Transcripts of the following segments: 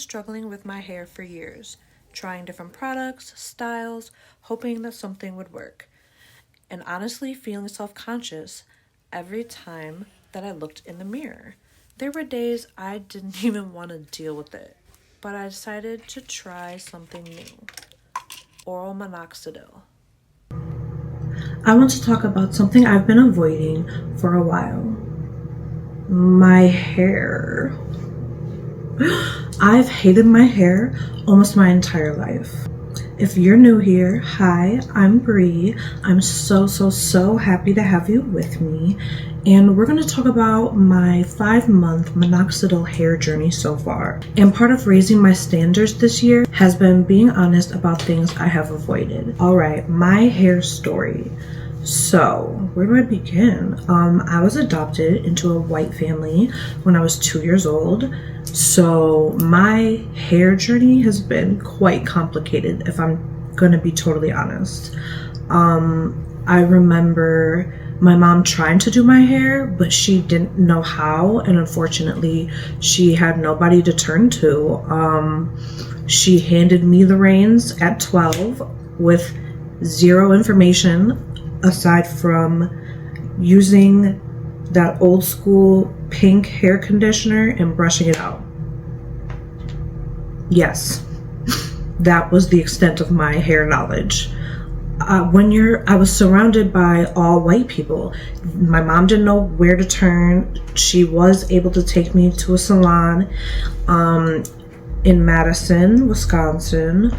struggling with my hair for years, trying different products, styles, hoping that something would work, and honestly feeling self conscious every time that I looked in the mirror. There were days I didn't even want to deal with it, but I decided to try something new: oral minoxidil. I want to talk about something I've been avoiding for a while: my hair. I've hated my hair almost my entire life. If you're new here, hi, I'm Bree. I'm so happy to have you with me. And we're going to talk about my 5-month minoxidil hair journey so far. And part of raising my standards this year has been being honest about things I have avoided. All right, my hair story. So, where do I begin? I was adopted into a white family when I was 2 years old. So my hair journey has been quite complicated, if I'm going to be totally honest. I remember my mom trying to do my hair, but she didn't know how, and unfortunately she had nobody to turn to. She handed me the reins at 12 with zero information aside from using that old school pink hair conditioner and brushing it out. Yes, that was the extent of my hair knowledge. I was surrounded by all white people. My mom didn't know where to turn. She was able to take me to a salon in Madison, Wisconsin,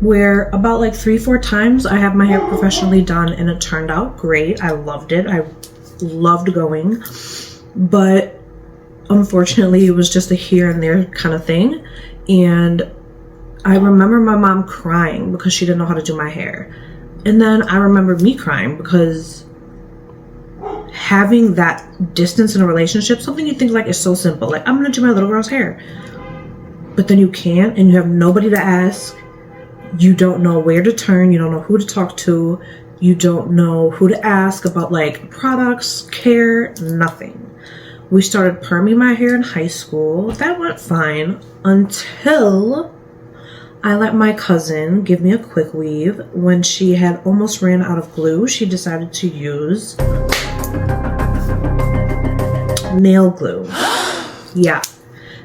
where about like 3-4 times I had my hair professionally done, and it turned out great. I loved it. I loved going, but unfortunately it was just a here and there kind of thing. And I remember my mom crying because she didn't know how to do my hair, and then I remember me crying because having that distance in a relationship, something you think like is so simple, like I'm gonna do my little girl's hair, but then you can't, and you have nobody to ask. You don't know where to turn, you don't know who to talk to, you don't know who to ask about like products, care, nothing. We started perming my hair in high school. That went fine until I let my cousin give me a quick weave. When she had almost ran out of glue, she decided to use nail glue. Yeah,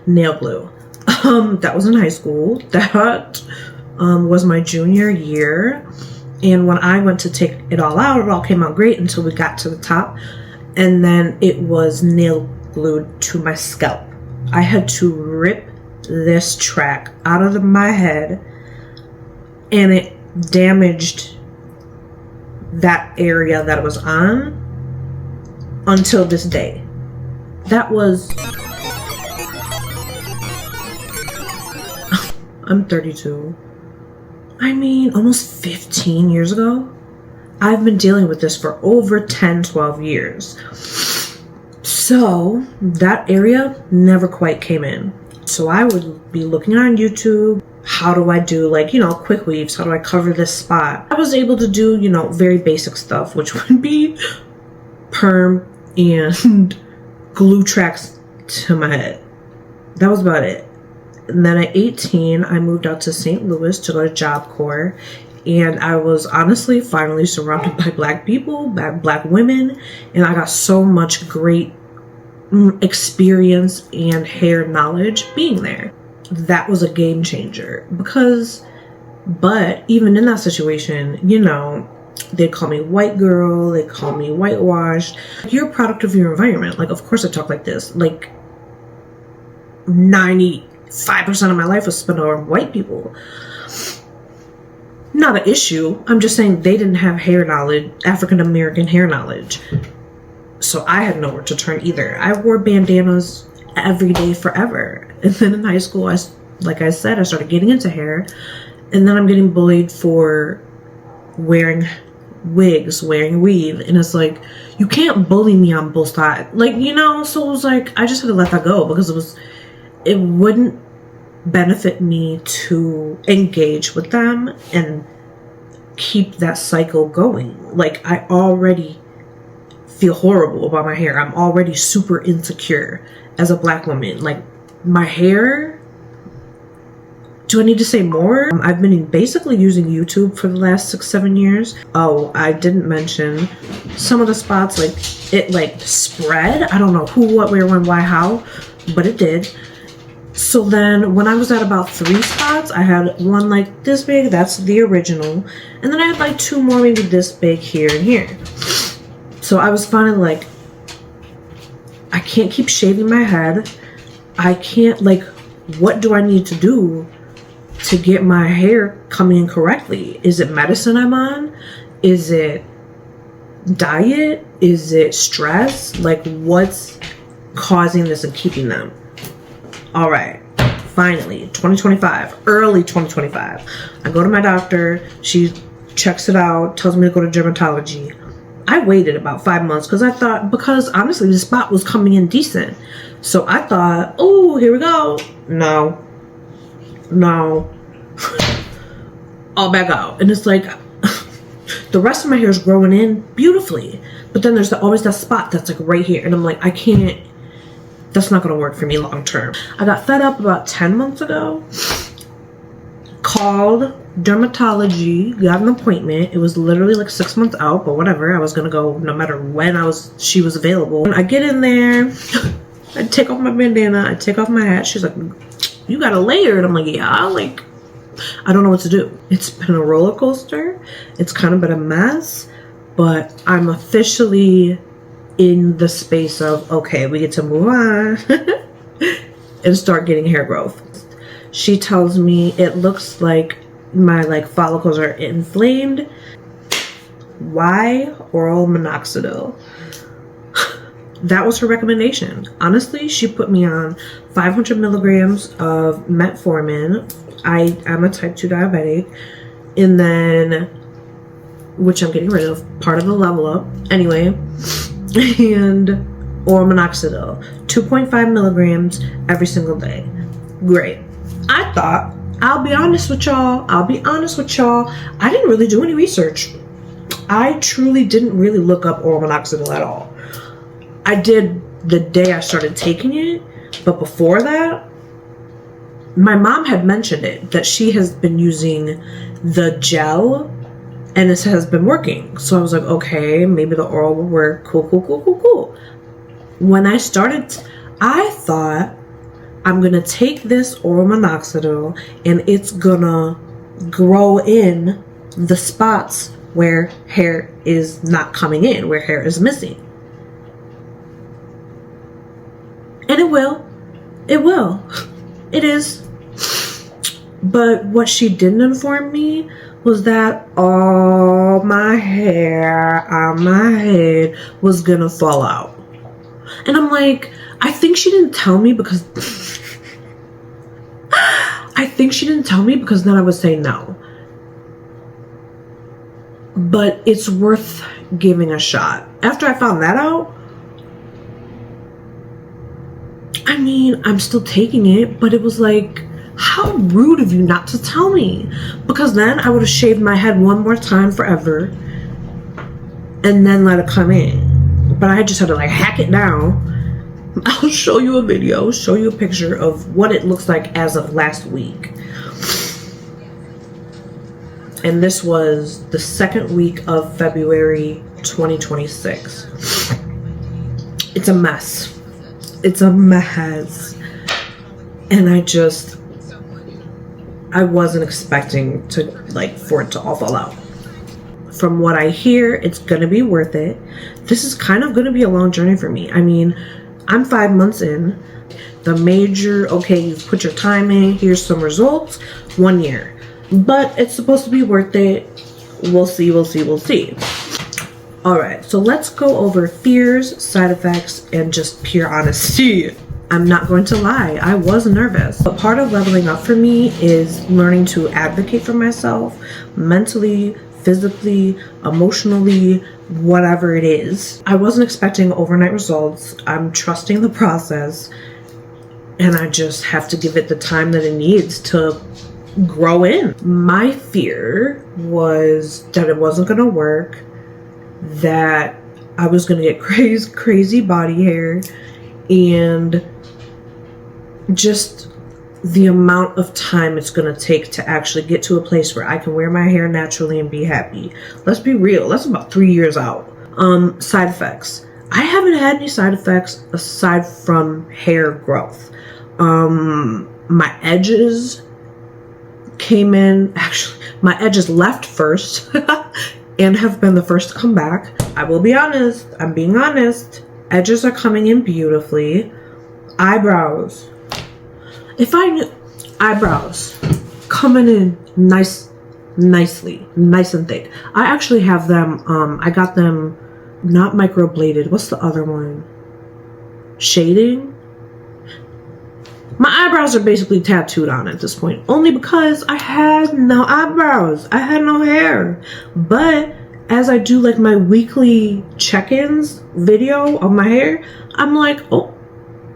nail glue. That was in high school. That was my junior year. And when I went to take it all out, it all came out great until we got to the top. And then it was nail glued to my scalp. I had to rip this track out of my head, and it damaged that area that it was on until this day. That was... I'm 32. I mean, almost 15 years ago. I've been dealing with this for over 10-12 years. So that area never quite came in. So I would be looking on YouTube, how do I do like, quick weaves? How do I cover this spot? I was able to do, very basic stuff, which would be perm and glue tracks to my head. That was about it. And then at 18, I moved out to St. Louis to go to Job Corps. And I was honestly finally surrounded by black people, by black women. And I got so much great experience and hair knowledge being there. That was a game changer but even in that situation, they call me white girl, they call me whitewashed. You're a product of your environment. Like, of course I talk like this. Like 95% of my life was spent on white people. Not an issue. I'm just saying they didn't have hair knowledge, African American hair knowledge. So I had nowhere to turn either. I wore bandanas every day forever. And then in high school, like I said, I started getting into hair. And then I'm getting bullied for wearing wigs, wearing weave. And it's like, you can't bully me on both sides. Like, so it was like, I just had to let that go because it wouldn't benefit me to engage with them and keep that cycle going. Like, I already feel horrible about my hair. I'm already super insecure as a black woman. Like, my hair Do I need to say more? I've been basically using YouTube for the last 6-7 years. Oh, I didn't mention some of the spots, like it like spread. I don't know who, what, where, when, why, how, but it did. So then when I was at about 3 spots, I had one like this big, that's the original. And then I had like 2 more maybe this big here and here. So I was finally like, I can't keep shaving my head. I can't, like, what do I need to do to get my hair coming in correctly? Is it medicine I'm on? Is it diet? Is it stress? Like, what's causing this and keeping them? All right, finally, 2025, early 2025. I go to my doctor. She checks it out, tells me to go to dermatology. I waited about 5 months because I thought, because honestly, the spot was coming in decent. So I thought, oh, here we go. No. All back out. And it's like, the rest of my hair is growing in beautifully. But then there's always that spot that's like right here. And I'm like, I can't, that's not going to work for me long term. I got fed up about 10 months ago. Called dermatology, got an appointment. It was literally like 6 months out, but whatever. I was going to go no matter when she was available. And I get in there. I take off my bandana. I take off my hat. She's like, you got a layer. And I'm like, yeah, like, I don't know what to do. It's been a roller coaster. It's kind of been a mess, but I'm officially in the space of, okay, we get to move on and start getting hair growth. She tells me it looks like my like follicles are inflamed. Why? Oral minoxidil. That was her recommendation. Honestly, she put me on 500 milligrams of metformin. I'm a type 2 diabetic. And then, which I'm getting rid of, part of the level up. Anyway, and oral minoxidil. 2.5 milligrams every single day. Great. I thought, I'll be honest with y'all. I didn't really do any research. I truly didn't really look up oral minoxidil at all. I did the day I started taking it, but before that, my mom had mentioned it, that she has been using the gel and it has been working. So I was like, okay, maybe the oral will work. Cool. When I started, I thought, I'm going to take this oral minoxidil and it's going to grow in the spots where hair is not coming in, where hair is missing. And it will. It is. But what she didn't inform me was that all my hair on my head was gonna fall out. And I'm like, I think she didn't tell me because then I would say no. But it's worth giving a shot. After I found that out, I mean, I'm still taking it, but it was like, how rude of you not to tell me. Because then I would have shaved my head one more time forever and then let it come in. But I just had to like hack it down. I'll show you a video, show you a picture of what it looks like as of last week. And this was the 2nd week of February 2026. It's a mess. It's a mess. And I wasn't expecting to like for it to all fall out. From what I hear, it's gonna be worth it. This is kind of gonna be a long journey for me. I mean, I'm 5 months in. The major, okay, you've put your time in, here's some results, 1 year. But it's supposed to be worth it. We'll see. All right, so let's go over fears, side effects, and just pure honesty. I'm not going to lie, I was nervous. But part of leveling up for me is learning to advocate for myself mentally, physically, emotionally, whatever it is. I wasn't expecting overnight results. I'm trusting the process, and I just have to give it the time that it needs to grow in. My fear was that it wasn't going to work, that I was going to get crazy body hair, and just the amount of time it's going to take to actually get to a place where I can wear my hair naturally and be happy. Let's be real. That's about 3 years out. Side effects. I haven't had any side effects aside from hair growth. My edges came in, actually, my edges left first and have been the first to come back. I will be honest. I'm being honest. Edges are coming in beautifully. Eyebrows. If I knew, eyebrows coming in nicely, nice and thick. I actually have them, I got them not microbladed. What's the other one? Shading? My eyebrows are basically tattooed on at this point, only because I had no eyebrows. I had no hair. But as I do like my weekly check-ins video of my hair, I'm like, oh,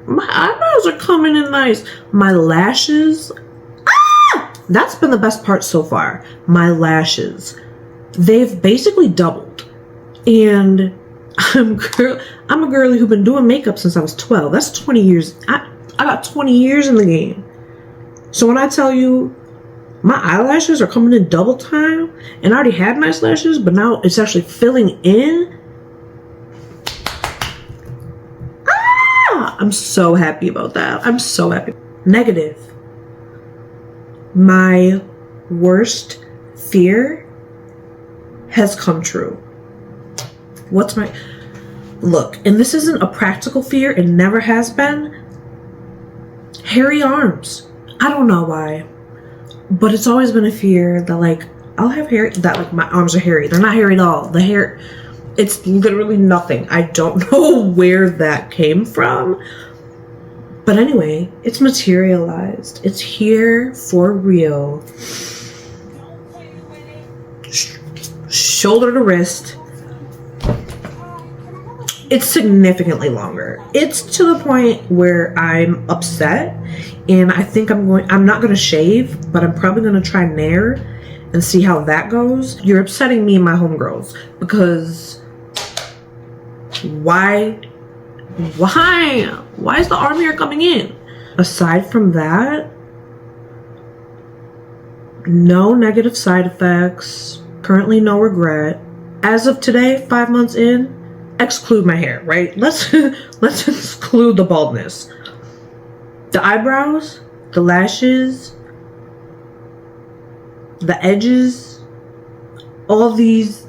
my eyebrows are coming in nice. My lashes, that's been the best part so far. My lashes, they've basically doubled. And I'm a girly who's been doing makeup since I was 12. That's 20 years. I got 20 years in the game. So when I tell you my eyelashes are coming in double time, and I already had nice lashes, but now it's actually filling in. I'm so happy about that. I'm so happy. Negative. My worst fear has come true. What's my... Look, and this isn't a practical fear. It never has been. Hairy arms. I don't know why. But it's always been a fear that, like, I'll have hair... That, like, my arms are hairy. They're not hairy at all. The hair... It's literally nothing. I don't know where that came from. But anyway, it's materialized. It's here for real. Shoulder to wrist. It's significantly longer. It's to the point where I'm upset. And I think I'm not going to shave, but I'm probably going to try Nair and see how that goes. You're upsetting me and my homegirls because... Why is the arm hair coming in? Aside from that, no negative side effects. Currently no regret. As of today, 5 months in, exclude my hair, right? Let's exclude the baldness. The eyebrows, the lashes, the edges, all these,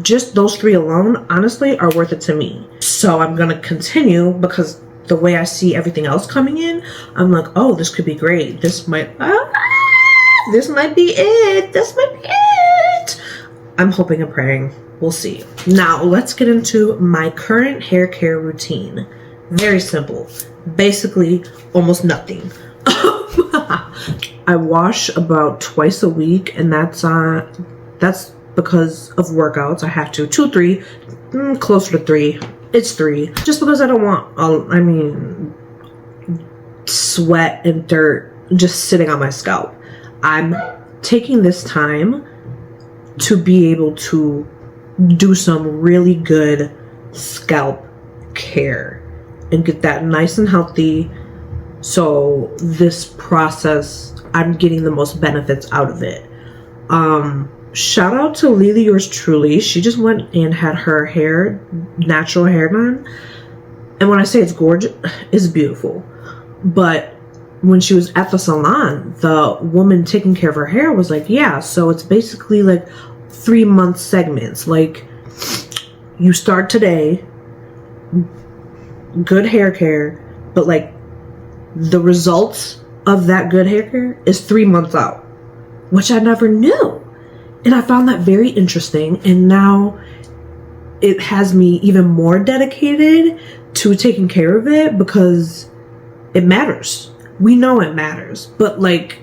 just those 3 alone, honestly, are worth it to me. So I'm going to continue because the way I see everything else coming in, I'm like, oh, this could be great. This might be it. This might be it. I'm hoping and praying. We'll see. Now, let's get into my current hair care routine. Very simple. Basically, almost nothing. I wash about twice a week, and that's because of workouts. I have to 2, 3, closer to 3. It's 3, just because I don't want sweat and dirt just sitting on my scalp. I'm taking this time to be able to do some really good scalp care and get that nice and healthy. So this process, I'm getting the most benefits out of it. Shout out to Lily, yours truly. She just went and had her hair, natural hair done. And when I say it's gorgeous, it's beautiful. But when she was at the salon, the woman taking care of her hair was like, yeah, so it's basically like 3-month segments. Like, you start today, good hair care, but like the results of that good hair care is 3 months out, which I never knew. And I found that very interesting. And now it has me even more dedicated to taking care of it because it matters. We know it matters. But like,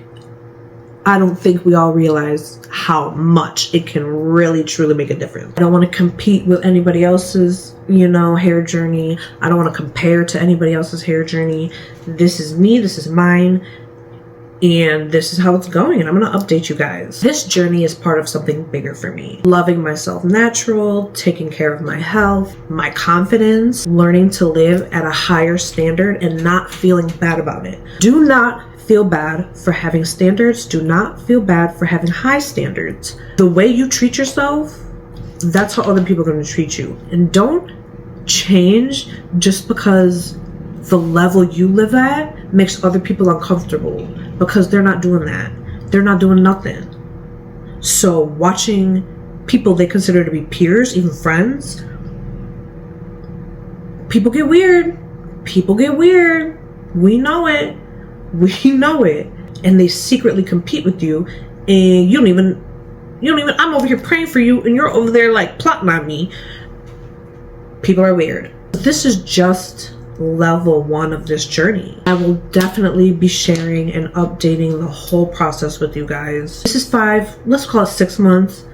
I don't think we all realize how much it can really truly make a difference. I don't want to compete with anybody else's, hair journey. I don't want to compare to anybody else's hair journey. This is me. This is mine. And this is how it's going, and I'm going to update you guys. This journey is part of something bigger for me. Loving myself natural, taking care of my health, my confidence, learning to live at a higher standard and not feeling bad about it. Do not feel bad for having standards. Do not feel bad for having high standards. The way you treat yourself, that's how other people are going to treat you. And don't change just because the level you live at makes other people uncomfortable, because they're not doing that. They're not doing nothing. So watching people they consider to be peers, even friends, people get weird. People get weird. We know it. We know it. And they secretly compete with you, and you don't even, I'm over here praying for you and you're over there like plotting on me. People are weird. This is just level 1 of this journey. I will definitely be sharing and updating the whole process with you guys. This is 5, let's call it 6 months.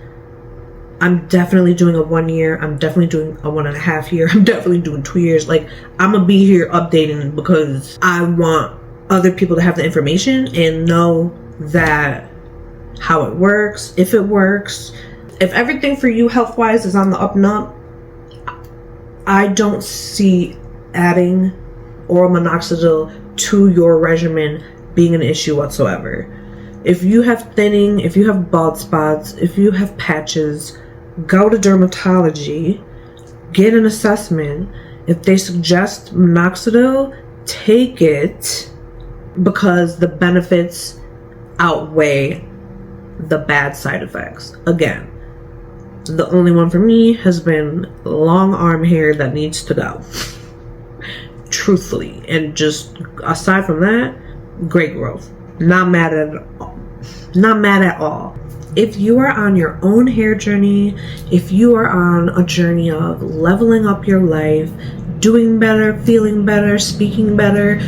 I'm definitely doing a 1 year. I'm definitely doing a 1.5 year. I'm definitely doing 2 years. Like, I'm gonna be here updating because I want other people to have the information and know that how it works, if it works. If everything for you health-wise is on the up and up, I don't see adding oral minoxidil to your regimen being an issue whatsoever. If you have thinning, if you have bald spots, if you have patches, go to dermatology, get an assessment. If they suggest minoxidil, take it, because the benefits outweigh the bad side effects. Again, the only one for me has been long arm hair that needs to go. Truthfully. And just aside from that, great growth. Not mad at all. Not mad at all. If you are on your own hair journey, if you are on a journey of leveling up your life, doing better, feeling better, speaking better,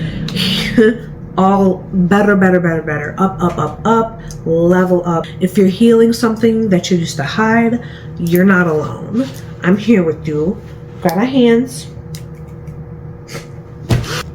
all better, up, level up. If you're healing something that you used to hide, you're not alone. I'm here with you. Grab my hands.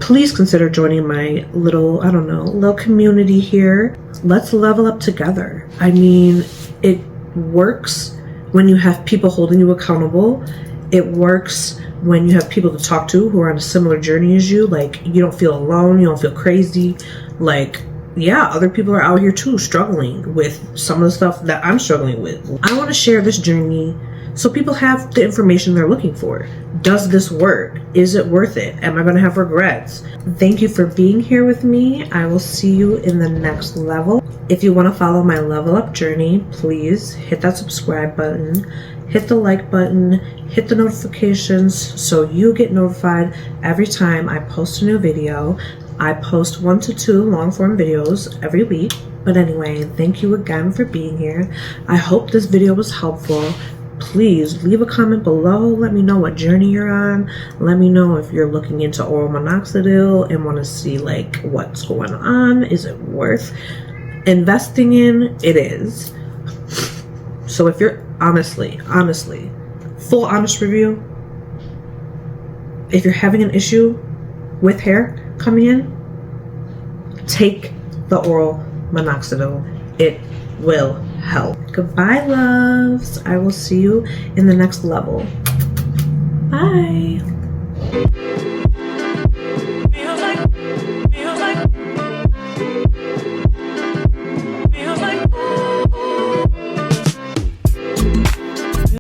Please consider joining my little, little community here. Let's level up together. I mean, it works when you have people holding you accountable. It works when you have people to talk to who are on a similar journey as you. Like, you don't feel alone, you don't feel crazy. Like, yeah, other people are out here too struggling with some of the stuff that I'm struggling with. I want to share this journey so people have the information they're looking for. Does this work? Is it worth it? Am I going to have regrets? Thank you for being here with me. I will see you in the next level. If you want to follow my level up journey, please hit that subscribe button, hit the like button, hit the notifications so you get notified every time I post a new video. I post 1 to 2 long form videos every week. But anyway, thank you again for being here. I hope this video was helpful. Please leave a comment below. Let me know what journey you're on. Let me know if you're looking into oral minoxidil and want to see like what's going on. Is it worth investing in? It is. So if you're honestly, full honest review, if you're having an issue with hair coming in, take the oral minoxidil. It will help. Goodbye, loves. I will see you in the next level. Bye.